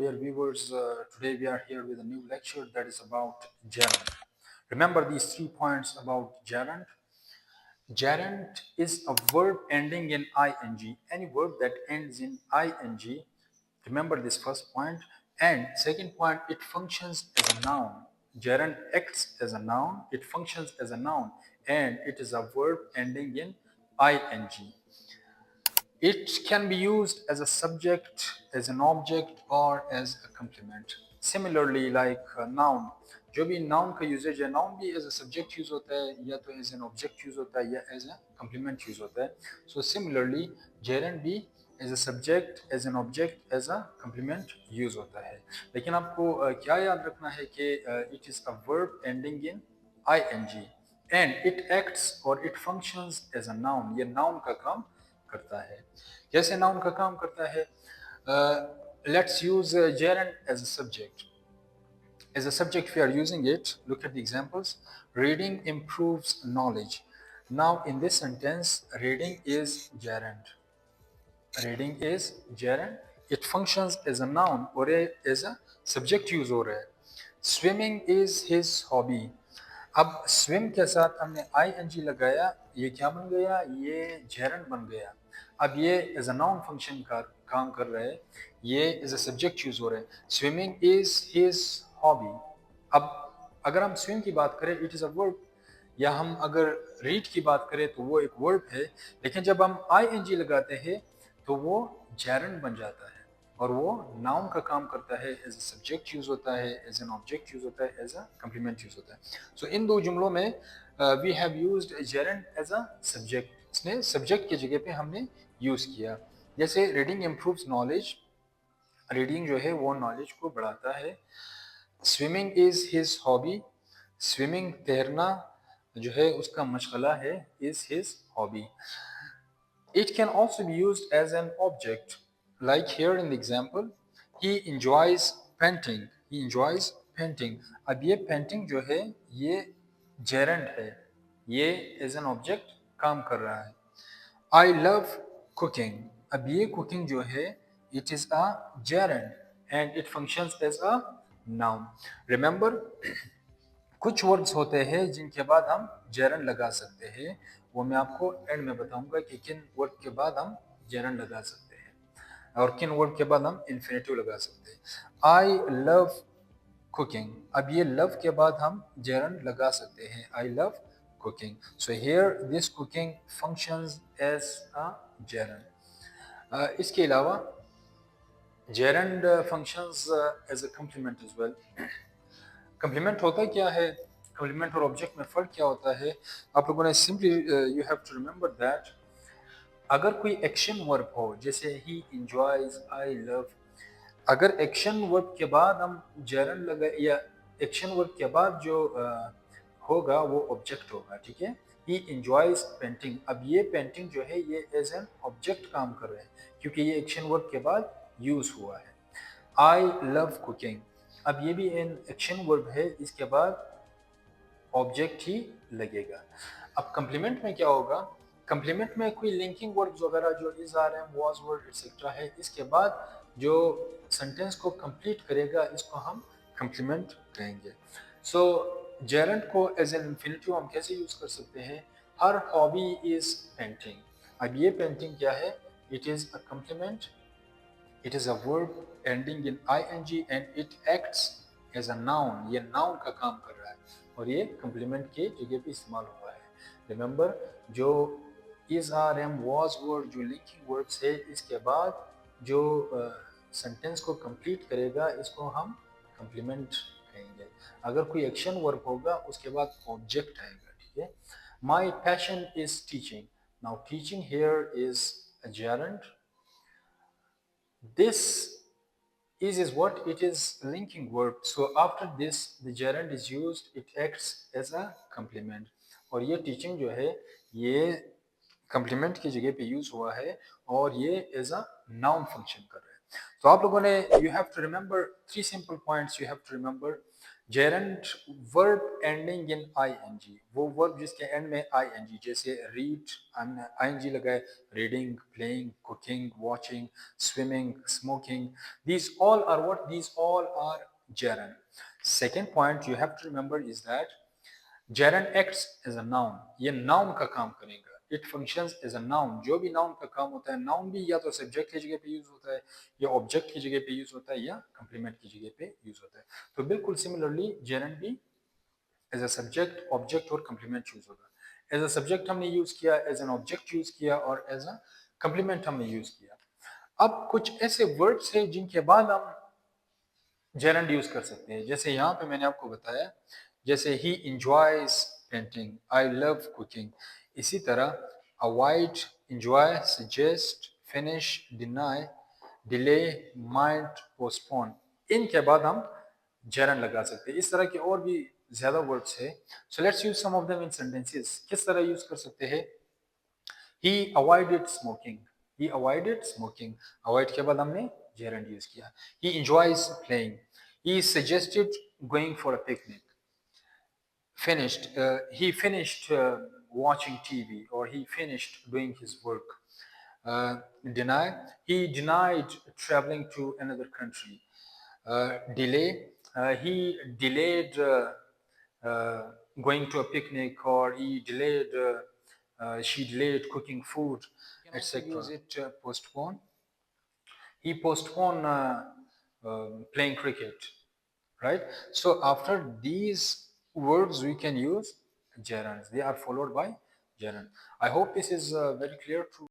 dear viewers. Today we are here with a new lecture that is about gerund. Remember these 3 points about gerund. Gerund is a verb ending in ing. Any verb that ends in ing. Remember this first point. And second point, it functions as a noun. Gerund acts as a noun. It functions as a noun, and it is a verb ending in ing. It can be used as a subject, as an object, or as a complement. Similarly, like noun, जो भी noun का usage है, noun भी as a subject use होता है, या तो as an object use होता है, या as a complement use होता है. So similarly, gerund भी as a subject, as an object, as a complement use होता है. लेकिन आपको क्या याद रखना है कि it is a verb ending in ing and it acts or it functions as a noun. ये noun का काम करता है. कैसे नाउन का काम करता है? Let's use gerund as a subject. As a subject, if we are using it, look at the examples. Reading improves knowledge. Now, in this sentence, reading is gerund. Reading is gerund. It functions as a noun or as a subject use हो रहा है. Swimming is his hobby. अब swim के साथ हमने ing लगाया, ये क्या बन गया? ये gerund बन गया. अब ये as a noun function का काम कर रहा है, ये as a subject use हो रहा है. Swimming is his hobby. अब अगर हम swim की बात करें, it is a verb. या हम अगर read की बात करें तो वो एक verb है, लेकिन जब हम ing लगाते हैं तो वो gerund बन जाता है और वो noun का काम करता है. as a subject use होता है, as an object use होता है, as a complement use होता है. So इन दो जुमलों में we have used gerund as a subject. इसने subject की जगह पे हमने use किया. जैसे reading improves knowledge, reading जो है वो knowledge को बढ़ाता है. Swimming is his hobby, swimming तैरना जो है उसका मशगला है, is his hobby. It can also be used as an object, like here in the example, he enjoys painting. He enjoys painting. अब ये painting जो है ये gerund है, ये as an object काम कर रहा है. I love cooking. अब ये cooking जो है it is a gerund and it functions as a noun. Remember, कुछ वर्ड्स होते हैं जिनके बाद हम gerund लगा सकते हैं. वो मैं आपको एंड में बताऊंगा कि किन वर्ड के बाद हम gerund लगा सकते हैं और किन वर्ड के बाद हम infinitive लगा सकते हैं. I love cooking. अब ये love के बाद हम gerund लगा सकते हैं. I love cooking. So here this cooking functions as a gerund. इसके अलावा gerund functions as a complement as well. Complement होता क्या है? कंप्लीमेंट और ऑब्जेक्ट में फ़र्क क्या होता है? आप लोगों ने simply you have to remember that अगर कोई एक्शन वर्ब हो, जैसे ही एंजॉयज, आई लव, अगर एक्शन वर्ब के बाद हम gerund लगा या एक्शन वर्ब के बाद जो होगा वो ऑब्जेक्ट होगा. ठीक है? ही एंजॉयज पेंटिंग. अब ये पेंटिंग जो है ये एज एन ऑब्जेक्ट काम कर रहे हैं क्योंकि ये एक्शन वर्ब के बाद यूज हुआ है. I love cooking. अब ये भी एन एक्शन वर्ब है, इसके बाद ऑब्जेक्ट ही लगेगा. अब कंप्लीमेंट में क्या होगा? कंप्लीमेंट में कोई लिंकिंग वर्ड्स वगैरह जो is are am was word etcetera है, इसके बाद जो सेंटेंस को कंप्लीट करेगा इसको हम कंप्लीमेंट कहेंगे. सो gerund को एज एन इंफिनिटिव हम कैसे यूज कर सकते हैं? हर हॉबी इज पेंटिंग. अब ये पेंटिंग क्या है? It is a complement. It is a verb ending in ing and it acts as a noun. ये noun का काम कर रहा है और ये complement के जगह पे इस्तेमाल हुआ है. Remember, जो is, are, am, was word जो linking words है, इसके बाद जो sentence को complete करेगा इसको हम complement कहेंगे. अगर कोई action verb होगा उसके बाद object आएगा. ठीक है? My passion is teaching. Now teaching here is a gerund. This is what? It is linking verb. So after this the gerund is used, it acts as a complement. और ये teaching जो है ये complement की जगह पे use हुआ है और ये as a noun function कर रहा है. तो आप लोगों ने you have to remember three simple points you have to remember. gerund verb ending in ing, वो verb जिसके end में ing, जैसे read ing लगाए, reading, playing, cooking, watching, swimming, smoking, these all are what? These all are gerund. Second point you have to remember is that gerund acts as a noun, ये noun का काम करेगा. It functions as a noun. जो भी noun का काम होता है, noun भी या तो subject की जगह पे यूज होता है, या object की जगह पे यूज होता है, या complement की जगह पे यूज होता है. तो बिल्कुल similarly gerund भी as a subject, object और complement यूज होगा. As a subject हमने यूज किया, as an object यूज किया, और as a complement हमने यूज किया. अब कुछ ऐसे वर्ड्स हैं जिनके बाद हम जेरंड यूज कर सकते हैं. जैसे यहाँ पे मैंने आपको बताया, जैसे he enjoys painting, I love cooking. इसी तरह avoid, enjoy, suggest, finish, deny, delay, mind, postpone, इनके बाद हम जेरंड लगा सकते हैं. इस तरह के और भी ज्यादा वर्ड्स है. So let's use some of them in sentences. किस तरह यूज कर सकते हैं? He avoided smoking. He avoided smoking. Avoid के बाद हमने gerund use किया. He enjoys playing. He suggested going for a picnic. Finished. He finished watching TV, or he finished doing his work. Deny. He denied traveling to another country. Delay. He delayed going to a picnic, or she delayed cooking food, etc. Use it postpone. He postponed playing cricket, right? So after these verbs, we can use gerunds. They are followed by gerund. I hope this is very clear to